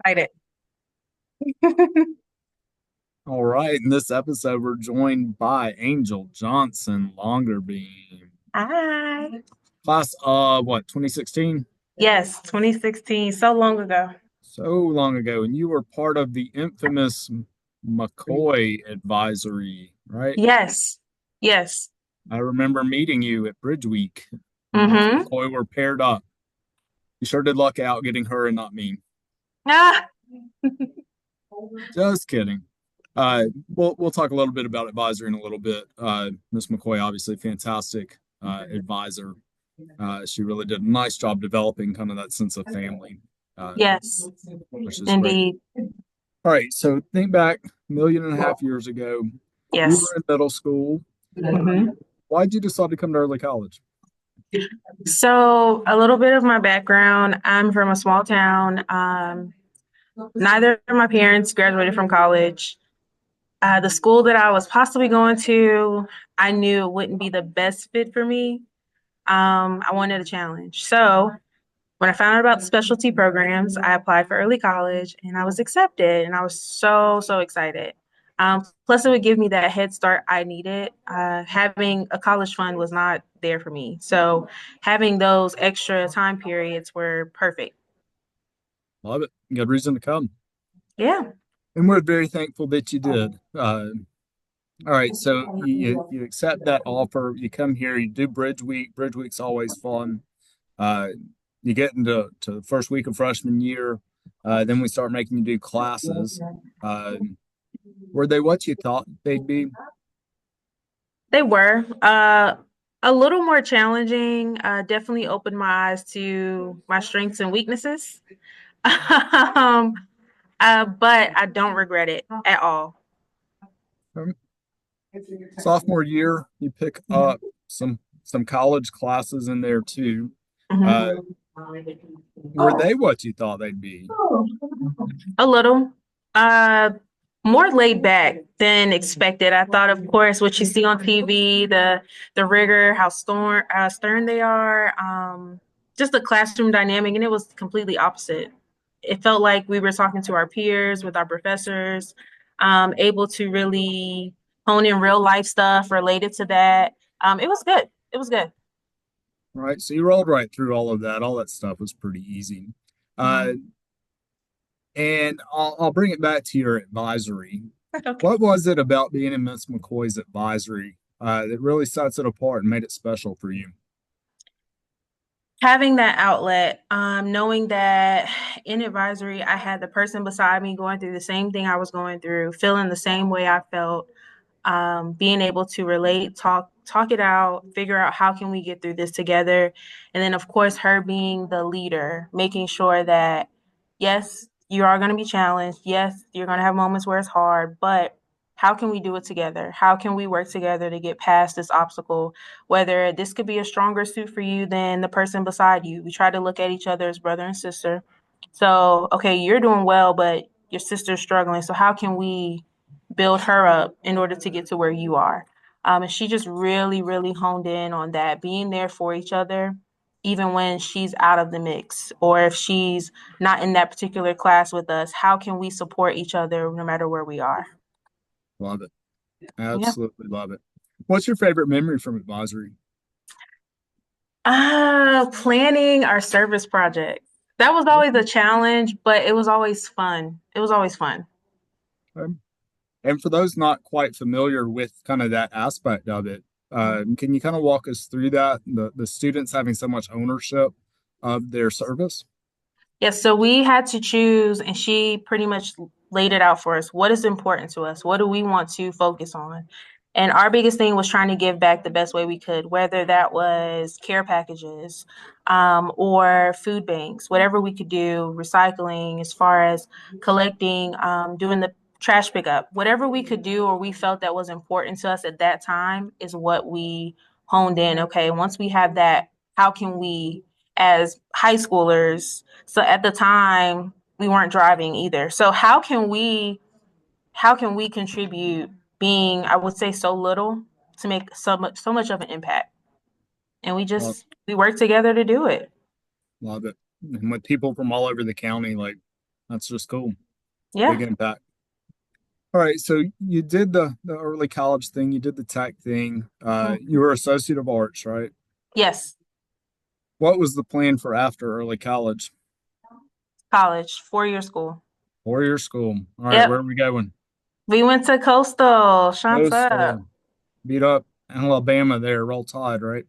Excited. All right, in this episode, we're joined by Angel Johnson-Longerbeam. Hi. Class of what, 2016? Yes, 2016, so long ago. So long ago, and you were part of the infamous McCoy advisory, right? Yes, yes. I remember meeting you at Bridge Week. Miss Mm-hmm. McCoy were paired up. You sure did luck out getting her and not me. Ah, Just kidding. We'll talk a little bit about advisory in a little bit. Miss McCoy, obviously fantastic advisor. She really did a nice job developing kind of that sense of family, uh, yes, which is great. indeed. All right, so think back 1.5 years ago, you were Yes. in middle school. hmm Why'd you decide to come to early college? So, a little bit of my background. I'm from a small town. Neither of my parents graduated from college. The school that I was possibly going to, I knew it wouldn't be the best fit for me. I wanted a challenge. So, when I found out about the specialty programs, I applied for early college and I was accepted, and I was so excited. Plus, it would give me that head start I needed. Having a college fund was not there for me. So, having those extra time periods were perfect. Love it. Good reason to come. Yeah. And we're very thankful that you did. All right, so you accept that offer. You come here, you do Bridge Week. Bridge Week's always fun. Uh, you get into the first week of freshman year. Then we start making you do classes. Uh, were they what you thought they'd be? They were a little more challenging. Definitely opened my eyes to my strengths and weaknesses. um, but I don't regret it at all. Um, Sophomore year, you pick up some college classes in there too. Uh, Mhm. were they what you thought they'd be? A little. Uh, More laid back than expected. I thought, of course, what you see on TV, the rigor, how stern they are, just the classroom dynamic, and it was completely opposite. It felt like we were talking to our peers, with our professors, able to really hone in real life stuff related to that. It was good. It was good. Right, so you rolled right through all of that. All that stuff was pretty easy. Uh, Mhm. and I'll bring it back to your advisory. Okay. What was it about being in Miss McCoy's advisory that really sets it apart and made it special for you? Having that outlet, knowing that in advisory, I had the person beside me going through the same thing I was going through, feeling the same way I felt, being able to relate, talk it out, figure out how can we get through this together, and then of course her being the leader, making sure that yes, you are going to be challenged, yes, you're going to have moments where it's hard, but how can we do it together? How can we work together to get past this obstacle? Whether this could be a stronger suit for you than the person beside you. We try to look at each other as brother and sister. So, okay, you're doing well, but your sister's struggling. So, how can we build her up in order to get to where you are? And she just really honed in on that, being there for each other, even when she's out of the mix, or if she's not in that particular class with us. How can we support each other no matter where we are? Love it. Yeah. Absolutely love it. What's your favorite memory from advisory? Planning our service project. That was always a challenge, but it was always fun. It was always fun. Okay. And for those not quite familiar with kind of that aspect of it, can you kind of walk us through that? The students having so much ownership of their service? Yes, so we had to choose, and she pretty much laid it out for us. What is important to us? What do we want to focus on? And our biggest thing was trying to give back the best way we could, whether that was care packages, or food banks, whatever we could do, recycling, as far as collecting, doing the trash pickup, whatever we could do or we felt that was important to us at that time is what we honed in. Okay, once we have that, how can we, as high schoolers, so at the time, we weren't driving either. So how can we contribute being, I would say, so little to make so much of an impact? And Love, we work together to do it. love it. And with people from all over the county, like That's just cool. Big Yeah. impact. All right, so you did the early college thing, you did the tech thing. You Mhm. were Associate of Arts, right? Yes. What was the plan for after early college? College, 4 year school. Four-year school. All right, where Yep. are we going? We went to Coastal. Shant's up. Coastal. Beat up Alabama there. Roll Tide, right?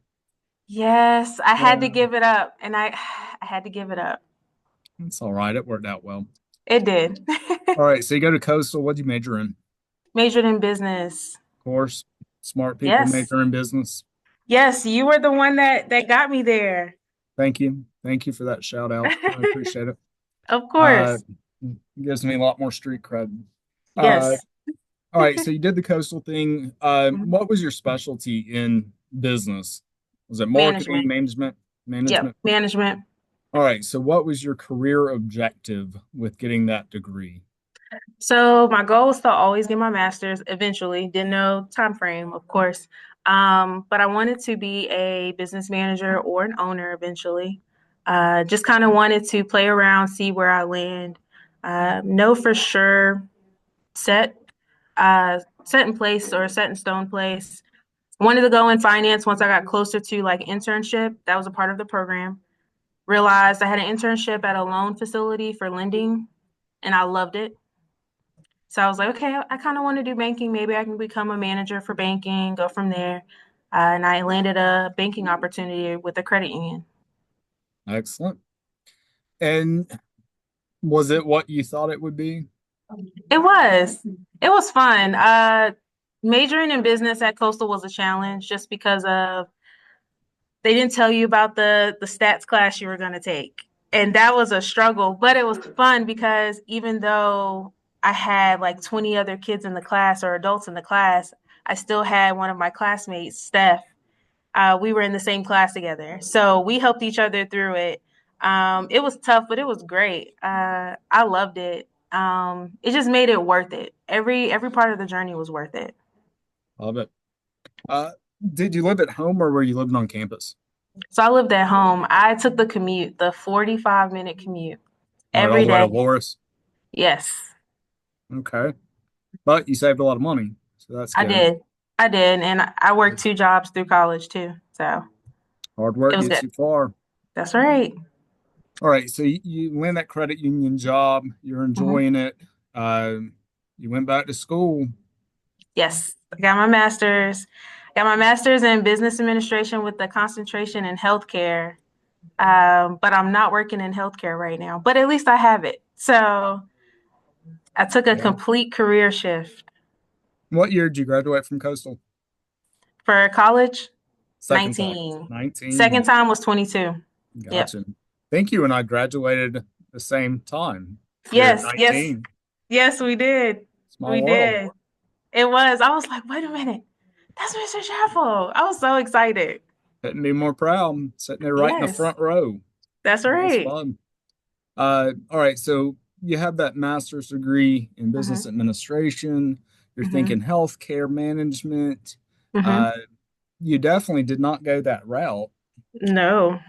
Yes, I had to Yeah, give it up, and I had to give it up. that's all right. It worked out well. It did. All right, so you go to Coastal. What'd you major in? Majored in business. Of course, smart people Yes. major in business. Yes, you were the one that got me there. Thank you. Thank you for that shout out. I appreciate it. Of Uh, course. gives me a lot more street cred. Uh, Yes. all right, so you did the Coastal thing. Mhm. What was your specialty in business? Was it marketing, Management. management, Yep. management? Management. All right, so what was your career objective with getting that degree? So my goal was to always get my master's eventually. Didn't know time frame, of course. But I wanted to be a business manager or an owner eventually. Just kind of wanted to play around, see where I land. Know for sure set set in place or set in stone place. Wanted to go in finance once I got closer to like internship. That was a part of the program. Realized I had an internship at a loan facility for lending and I loved it. So I was like, okay, I kind of want to do banking. Maybe I can become a manager for banking, go from there. And I landed a banking opportunity with a credit union. Excellent. And was it what you thought it would be? It was. It was fun. Majoring in business at Coastal was a challenge just because of they didn't tell you about the stats class you were going to take. And that was a struggle, but it was fun because even though I had like 20 other kids in the class or adults in the class, I still had one of my classmates, Steph. We were in the same class together. So we helped each other through it. It was tough, but it was great. I loved it. It just made it worth it. Every part of the journey was worth it. Love it. Uh, did you live at home or were you living on campus? So I lived at home. I took the commute, the 45-minute commute All right, all every the way to day. Loris. Yes, Okay. But you saved a lot of money, so that's I good. did. I did. And I worked 2 jobs through college too. So Hard it work was gets good. you far. That's right. All right, so you land that credit union job, you're Mhm. enjoying it. Uh, you went back to school. Yes, I got my master's. Got my master's in business administration with the concentration in healthcare. But I'm not working in healthcare right now. But at least I have it. So I took a Yeah. complete career shift What year did you graduate from Coastal? for college. Second time. 19. Second 19. time was 22. Yep. Gotcha. Think you and I graduated the same time here at Yes, yes, 19. yes, we did. Small We world. did. It was. I was like, wait a minute. That's Mr. Chaffel. I was so excited. Couldn't be more proud. Sitting there right in the Yes, front row. that's That was right. fun. All right, so you have that master's degree in business Mm-hmm. administration. You're Mm-hmm. thinking healthcare management. Mm-hmm. Uh, you definitely did not go that route. No,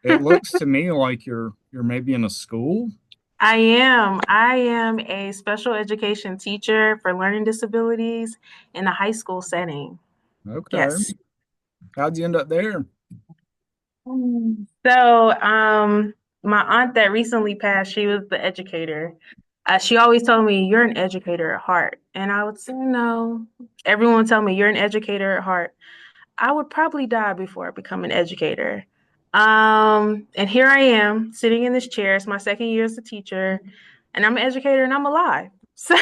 It looks to me like you're maybe in a school. I am. I am a special education teacher for learning disabilities in a high school setting. Okay. Yes. How'd you end up there? So, my aunt that recently passed, she was the educator. She always told me, "You're an educator at heart," and I would say, "No." Everyone would tell me, "You're an educator at heart." I would probably die before I become an educator. And here I am sitting in this chair. It's my second year as a teacher, and I'm an educator and I'm alive. So,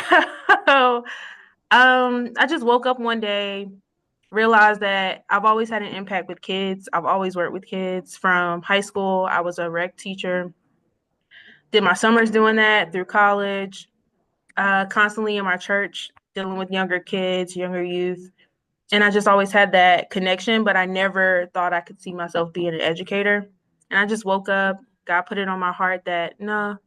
I just woke up one day, realized that I've always had an impact with kids. I've always worked with kids from high school. I was a rec teacher, did my summers doing that through college, constantly in my church, dealing with younger kids, younger youth. And I just always had that connection, but I never thought I could see myself being an educator. And I just woke up, God put it on my heart that, no,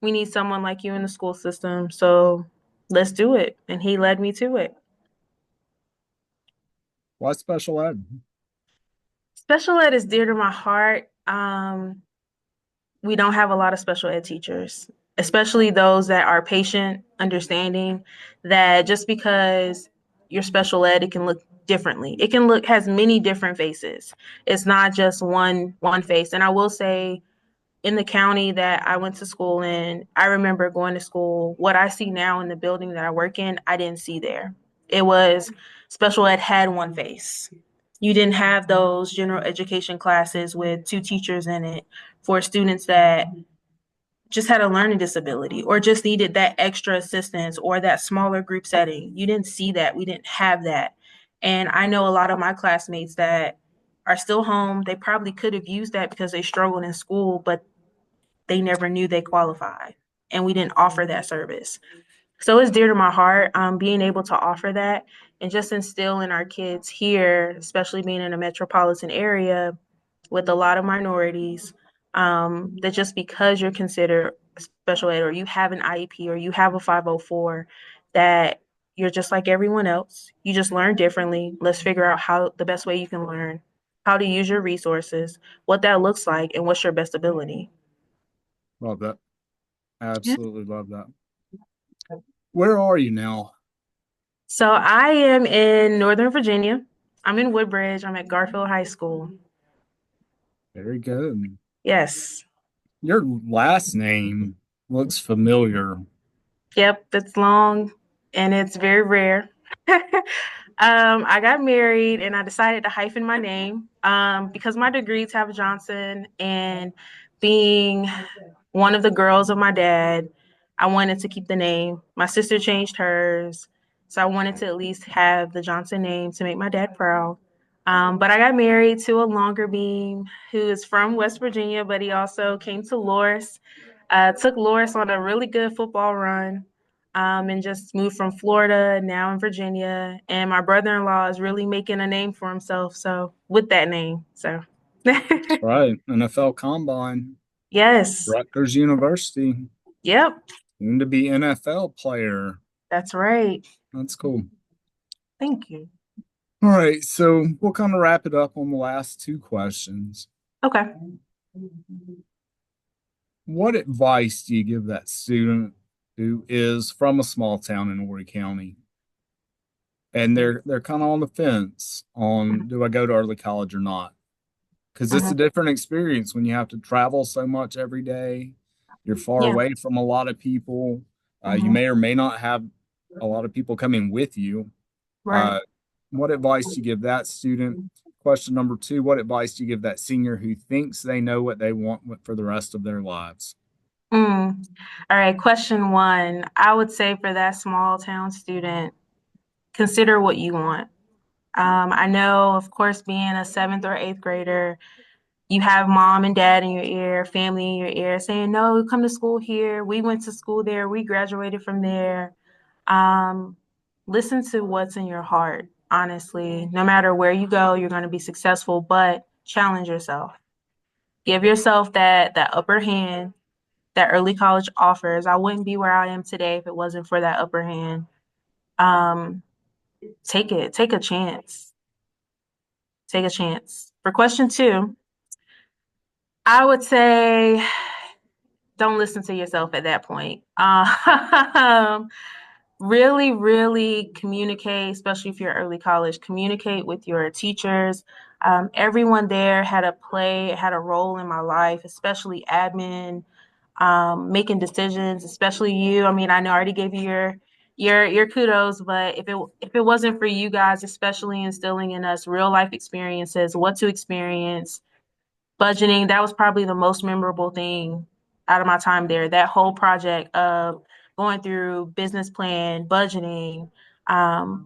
we need someone like you in the school system. So let's do it. And He led me to it. Why special ed? Special ed is dear to my heart. We don't have a lot of special ed teachers. especially those that are patient, understanding that just because you're special ed, it can look differently. It can look has many different faces. It's not just one face. And I will say in the county that I went to school in, I remember going to school. What I see now in the building that I work in, I didn't see there. It was special ed had one face. You didn't have those general education classes with two teachers in it for students that just had a learning disability or just needed that extra assistance or that smaller group setting. You didn't see that. We didn't have that. And I know a lot of my classmates that are still home, they probably could have used that because they struggled in school, but they never knew they qualified. And we didn't offer that service. So it's dear to my heart, being able to offer that and just instill in our kids here, especially being in a metropolitan area with a lot of minorities, that just because you're considered special ed or you have an IEP or you have a 504, that you're just like everyone else. You just learn differently. Let's figure out how the best way you can learn, how to use your resources, what that looks like, and what's your best ability. Love that. Yeah. Absolutely love that. Where are you now? So I am in Northern Virginia. I'm in Woodbridge. I'm at Garfield High School. Very good. Yes. Your last name looks familiar. Yep, it's long and it's very rare. I got married and I decided to hyphen my name because my degrees have Johnson, and being one of the girls of my dad, I wanted to keep the name. My sister changed hers, so I wanted to at least have the Johnson name to make my dad proud. But I got married to a Longerbeam who is from West Virginia, but he also came to Loris, took Loris on a really good football run, and just moved from Florida, now in Virginia. And my brother-in-law is really making a name for himself. So with that name, so That's right. NFL Combine, yes, Rutgers University, yep, soon to be NFL player. that's right. That's cool. Thank you. All right, so we'll kind of wrap it up on the last two questions. Okay. What advice do you give that student who is from a small town in Horry County and they're kind of on the fence on do I go to early college or not? Because it's a Mhm. different experience when you have to travel so much every day. You're far Yeah. away from a lot of people. You Mhm. may or may not have a lot of people coming with you. Right. Uh, what advice do you give that student? Question number two, what advice do you give that senior who thinks they know what they want for the rest of their lives? All right. Question one. I would say for that small town student, consider what you want. I know, of course, being a seventh or eighth grader, you have mom and dad in your ear, family in your ear saying, no, come to school here. We went to school there. We graduated from there. Um, Listen to what's in your heart, honestly. No matter where you go, you're going to be successful, but challenge yourself. Give yourself that upper hand that early college offers. I wouldn't be where I am today if it wasn't for that upper hand. Um, Take it. Take a chance. Take a chance. For question two, I would say don't listen to yourself at that point. Really, really communicate, especially if you're early college, communicate with your teachers. Everyone there had a role in my life, especially admin, making decisions, especially you. I mean, I know I already gave you your kudos, but if it wasn't for you guys, especially instilling in us real life experiences, what to experience, budgeting, that was probably the most memorable thing out of my time there. That whole project of going through business plan, budgeting,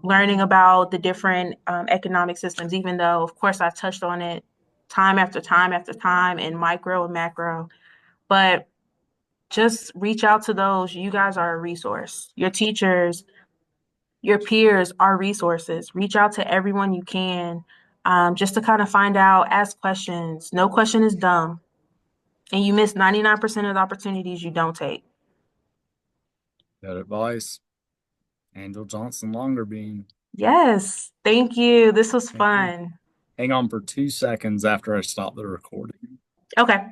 learning about the different economic systems, even though, of course, I touched on it time after time after time in micro and macro. But just reach out to those. You guys are a resource. Your teachers, your peers are resources. Reach out to everyone you can, just to kind of find out, ask questions. No question is dumb. And you miss 99% of the opportunities you don't take. That advice, Angel Johnson-Longerbeam. Yes. Thank you. This was Thank you. fun. Hang on for 2 seconds after I stop the recording. Okay.